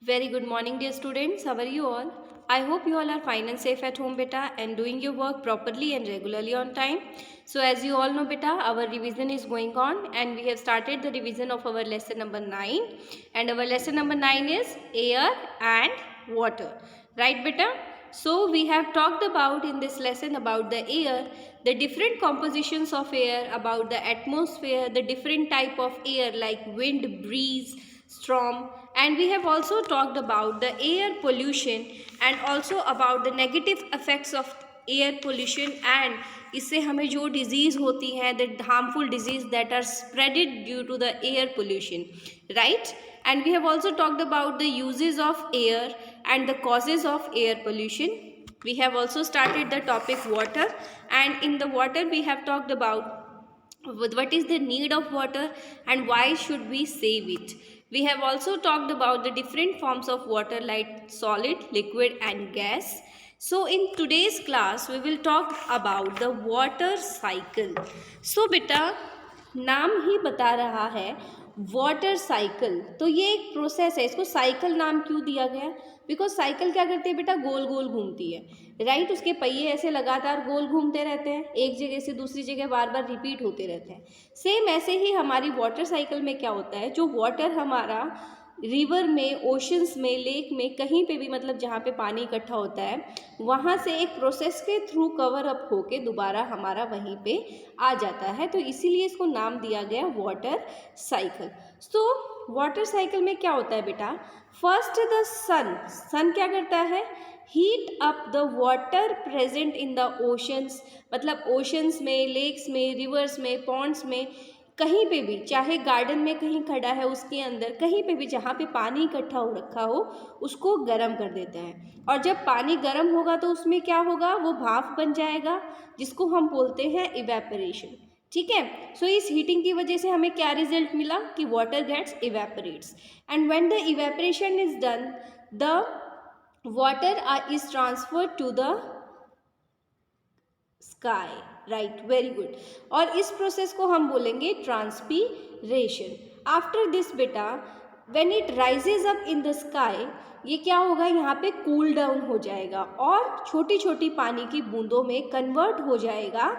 Very good morning, dear students. How are you all? I hope you all are fine and safe at home, beta, and doing your work properly and regularly on time. So, as you all know, beta, our revision is going on, and we have started the revision of our lesson number 9. And our lesson number 9 is air and water. Right, beta? So, we have talked about in this lesson about the air, the different compositions of air, about the atmosphere, the different type of air like wind, breeze, storm, and we have also talked about the air pollution and also about the negative effects of air pollution and इससे हमें जो disease होती है the harmful disease that are spreaded due to the air pollution, right? And we have also talked about the uses of air and the causes of air pollution. We have also started the topic water, and in the water we have talked about what is the need of water and why should we save it. We have also talked about the different forms of water like solid, liquid and gas. So in today's class we will talk about the water cycle. So beta, नाम ही बता रहा है water cycle, तो ये एक process है, इसको cycle नाम क्यों दिया गया? बिकॉज साइकिल क्या करती है बेटा, गोल गोल घूमती है, राइट? उसके पहिए ऐसे लगातार गोल घूमते रहते हैं, एक जगह से दूसरी जगह बार बार रिपीट होते रहते हैं। सेम ऐसे ही हमारी वाटर साइकिल में क्या होता है, जो वाटर हमारा रिवर में, ओशंस में, लेक में, कहीं पे भी मतलब जहाँ पे पानी इकट्ठा होता है वहाँ से एक प्रोसेस के थ्रू कवर अप होके दोबारा हमारा वहीं पे आ जाता है, तो इसीलिए इसको नाम दिया गया water cycle. So water cycle में क्या होता है बेटा, फर्स्ट द सन क्या करता है, heat up the water present in the oceans, मतलब ओशंस में, लेक्स में, रिवर्स में, पॉन्ड्स में, कहीं पे भी, चाहे गार्डन में कहीं खड़ा है उसके अंदर, कहीं पे भी जहाँ पे पानी इकट्ठा हो रखा हो उसको गर्म कर देता है। और जब पानी गर्म होगा तो उसमें क्या होगा, वो भाप बन जाएगा जिसको हम बोलते हैं इवेपोरेशन। ठीक है, सो इस हीटिंग की वजह से हमें क्या रिजल्ट मिला कि water gets evaporates, and when the evaporation is done the water is transferred to the sky, right? Very good. और इस प्रोसेस को हम बोलेंगे ट्रांसपीरेशन। आफ्टर दिस बेटा, when it rises up in the sky, ये क्या होगा, यहाँ पे कूल डाउन हो जाएगा और छोटी छोटी पानी की बूंदों में कन्वर्ट हो जाएगा।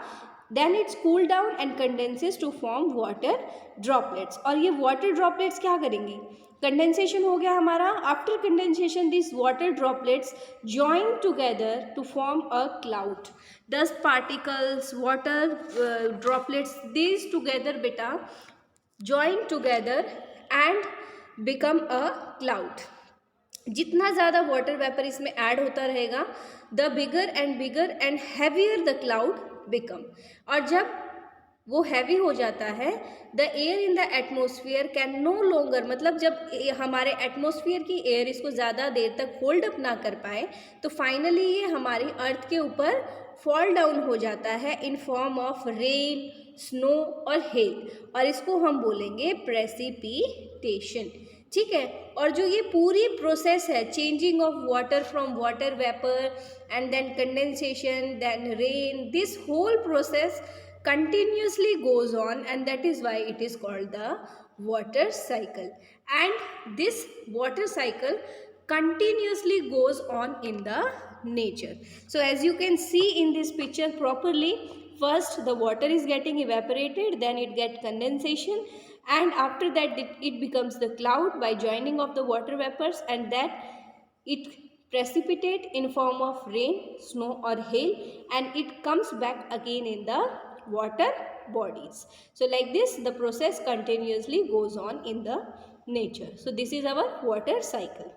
Then it's cool down and condenses to form water droplets, और ये वाटर ड्रॉपलेट्स क्या करेंगी, कंडेंसेशन हो गया हमारा। After condensation this water droplets join together to form a cloud. Dust particles, water droplets, these together beta join together and become a cloud. जितना ज़्यादा water vapour इसमें ऐड होता रहेगा the bigger and heavier the cloud become, और जब वो heavy हो जाता है the air in the atmosphere can no longer, मतलब जब हमारे एटमोसफियर की एयर इसको ज़्यादा देर तक होल्ड अप ना कर पाए तो फाइनली ये हमारी अर्थ के ऊपर फॉल डाउन हो जाता है in form of rain, snow और हेल, और इसको हम बोलेंगे प्रेसिपिटेशन। ठीक है, और जो ये पूरी प्रोसेस है changing of water from water vapour and then condensation then rain, this whole process continuously goes on, and that is why it is called the water cycle, and this water cycle continuously goes on in the nature. So as you can see in this picture properly, first the water is getting evaporated, then it gets condensation, and after that it becomes the cloud by joining of the water vapors, and that it precipitate in form of rain, snow or hail, and it comes back again in the water bodies. So like this the process continuously goes on in the nature. So this is our water cycle.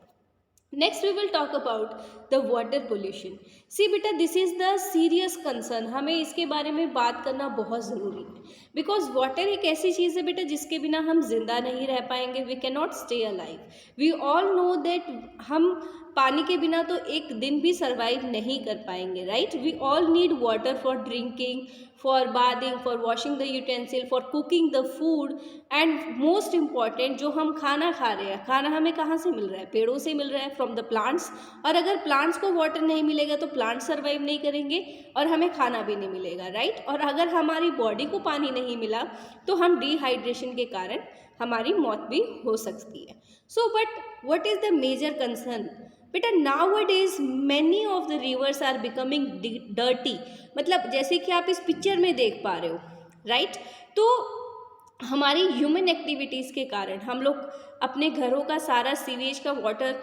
Next we will talk about the water pollution. See beta, this is the serious concern, हमें इसके बारे में बात करना बहुत ज़रूरी है, because water एक ऐसी चीज़ है बेटा जिसके बिना हम जिंदा नहीं रह पाएंगे, we can not stay alive. We all know that हम पानी के बिना तो एक दिन भी सर्वाइव नहीं कर पाएंगे, right? We all need water for drinking, for bathing, for washing the utensil, for cooking the food, and most important जो हम खाना खा रहे हैं, खाना हमें कहाँ से मिल रहा है, पेड़ों से मिल रहा है, फ्रॉम द प्लांट्स, और अगर प्लांट्स को वाटर नहीं मिलेगा तो प्लांट्स सर्वाइव नहीं करेंगे और हमें खाना भी नहीं मिलेगा, राइट? और अगर हमारी बॉडी को पानी नहीं मिला तो हम डिहाइड्रेशन के कारण हमारी मौत भी हो सकती है। So but what is the major concern बेटा, nowadays many of the rivers are becoming dirty. मतलब जैसे कि आप इस पिक्चर में देख पा रहे हो, राइट? तो हमारी ह्यूमन एक्टिविटीज़ के कारण हम लोग अपने घरों का सारा सीवेज का वाटर,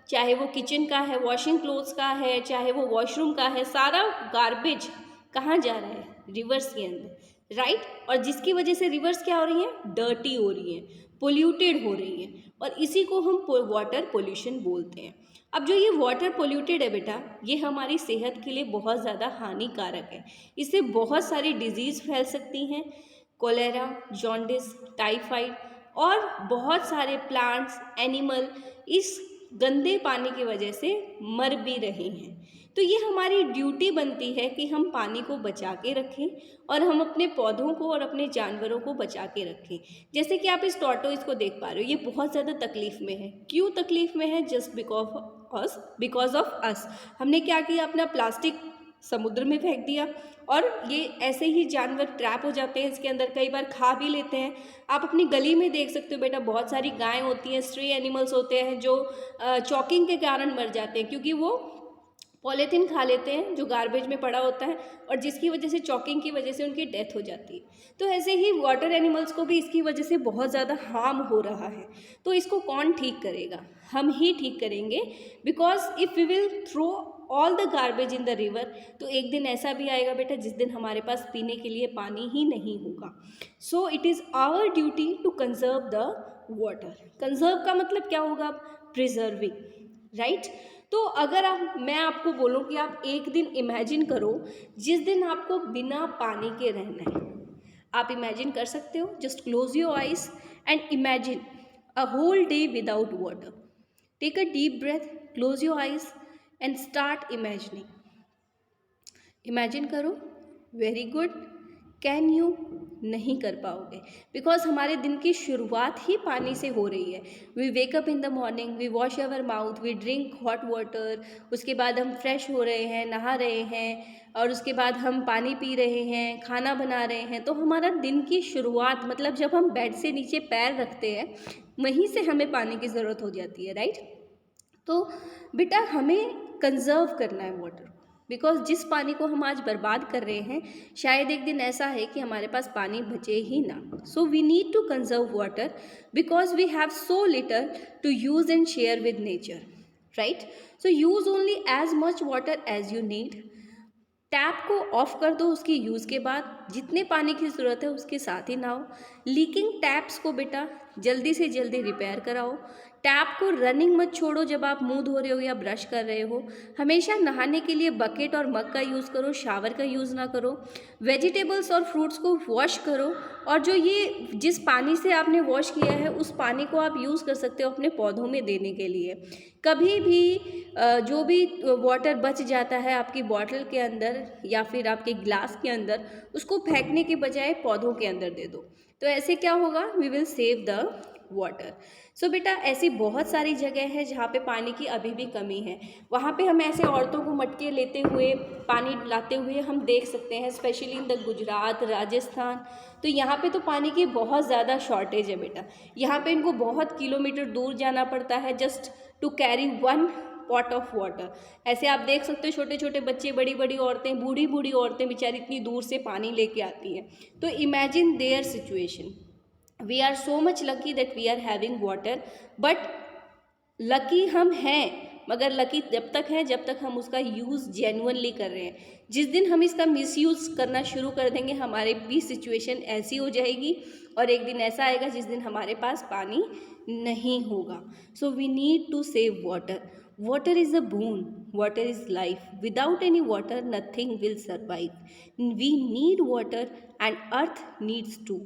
चाहे वो किचन का है, वॉशिंग क्लोथ्स का है, चाहे वो वॉशरूम का है, सारा गार्बेज कहाँ जा रहा है? रिवर्स के अंदर, राइट? और जिसकी वजह से रिवर्स क्या हो रही हैं? डर्टी हो रही हैं, पोल्यूटेड हो रही हैं, और इसी को हम वाटर पोल्यूशन बोलते हैं। अब जो ये वाटर पोल्यूटेड है बेटा, ये हमारी सेहत के लिए बहुत ज़्यादा हानिकारक है। इससे बहुत सारी डिजीज़ फैल सकती हैं, कोलेरा, जॉन्डिस, टाइफाइड, और बहुत सारे प्लांट्स, एनिमल इस गंदे पानी की वजह से मर भी रहे हैं। तो ये हमारी ड्यूटी बनती है कि हम पानी को बचा के रखें और हम अपने पौधों को और अपने जानवरों को बचा के रखें। जैसे कि आप इस टॉर्टोइस को देख पा रहे हो, ये बहुत ज़्यादा तकलीफ़ में है। क्यों तकलीफ़ में है? Just because of us. हमने क्या किया? अपना प्लास्टिक समुद्र में फेंक दिया, और ये ऐसे ही जानवर ट्रैप हो जाते हैं इसके अंदर, कई बार खा भी लेते हैं। आप अपनी गली में देख सकते हो बेटा, बहुत सारी गायें होती हैं, स्ट्रे एनिमल्स होते हैं जो चॉकिंग के कारण मर जाते हैं, क्योंकि वो पॉलीथीन खा लेते हैं जो गार्बेज में पड़ा होता है, और जिसकी वजह से, चॉकिंग की वजह से उनकी डेथ हो जाती है। तो ऐसे ही वाटर एनिमल्स को भी इसकी वजह से बहुत ज़्यादा हार्म हो रहा है। तो इसको कौन ठीक करेगा? हम ही ठीक करेंगे, because if we will throw all the garbage in the river, तो एक दिन ऐसा भी आएगा बेटा जिस दिन हमारे पास पीने के लिए पानी ही नहीं होगा। So it is our duty to conserve the water. Conserve का मतलब क्या होगा? Preserving, right? तो अगर मैं आपको बोलूँ कि आप एक दिन इमेजिन करो जिस दिन आपको बिना पानी के रहना है। आप इमेजिन कर सकते हो? Just close your eyes and imagine a whole day without water. Take a deep breath, close your eyes and start imagining. Imagine करो। Very good. Can you? नहीं कर पाओगे, बिकॉज हमारे दिन की शुरुआत ही पानी से हो रही है। We wake up in the morning, we wash our mouth, we drink hot water, उसके बाद हम फ्रेश हो रहे हैं, नहा रहे हैं, और उसके बाद हम पानी पी रहे हैं, खाना बना रहे हैं। तो हमारा दिन की शुरुआत, मतलब जब हम बेड से नीचे पैर रखते हैं, वहीं से हमें पानी की ज़रूरत हो जाती है, राइट? तो बेटा हमें कंजर्व करना है वाटर, बिकॉज जिस पानी को हम आज बर्बाद कर रहे हैं, शायद एक दिन ऐसा है कि हमारे पास पानी बचे ही ना। So we need to conserve water because we have so little to use and share with nature, right? So use only as much water as you need. Tap को ऑफ कर दो उसकी यूज़ के बाद, जितने पानी की ज़रूरत है उसके साथ ही नहाओ। लीकिंग टैप्स को बेटा जल्दी से जल्दी रिपेयर कराओ। टैप को रनिंग मत छोड़ो जब आप मुंह धो रहे हो या ब्रश कर रहे हो। हमेशा नहाने के लिए बकेट और मग का यूज़ करो, शावर का यूज़ ना करो। वेजिटेबल्स और फ्रूट्स को वॉश करो, और जो ये जिस पानी से आपने वॉश किया है उस पानी को आप यूज़ कर सकते हो अपने पौधों में देने के लिए। कभी भी जो भी वाटर बच जाता है आपकी बॉटल के अंदर या फिर आपके ग्लास के अंदर, उसको फेंकने के बजाय पौधों के अंदर दे दो। तो ऐसे क्या होगा? We will save the water. So बेटा ऐसी बहुत सारी जगह है जहाँ पे पानी की अभी भी कमी है। वहाँ पे हम ऐसे औरतों को मटके लेते हुए, पानी लाते हुए हम देख सकते हैं, specially in the Gujarat, Rajasthan. तो यहाँ पे तो पानी की बहुत ज़्यादा शॉर्टेज है बेटा। यहाँ पे इनको बहुत किलोमीटर दूर जाना पड़ता है just to carry one pot of water. ऐसे आप देख सकते हो छोटे छोटे बच्चे, बड़ी बड़ी औरतें, बूढ़ी बूढ़ी औरतें बेचारी इतनी दूर से पानी लेके आती हैं। तो imagine their situation. We are so much lucky that we are having water, but lucky हम हैं, मगर लकी जब तक है जब तक हम उसका यूज़ जेन्युइनली कर रहे हैं। जिस दिन हम इसका मिसयूज़ करना शुरू कर देंगे, हमारे भी सिचुएशन ऐसी हो जाएगी, और एक दिन ऐसा आएगा जिस दिन हमारे पास पानी नहीं होगा। So we need to save water. Water is a boon, water is life. Without any water, nothing will survive. We need water and earth needs too.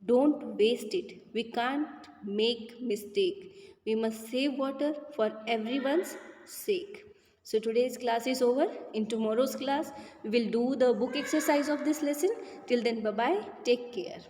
Don't waste it. We can't make mistake. We must save water for everyone's sake. So today's class is over. In tomorrow's class, we will do the book exercise of this lesson. Till then, bye-bye. Take care.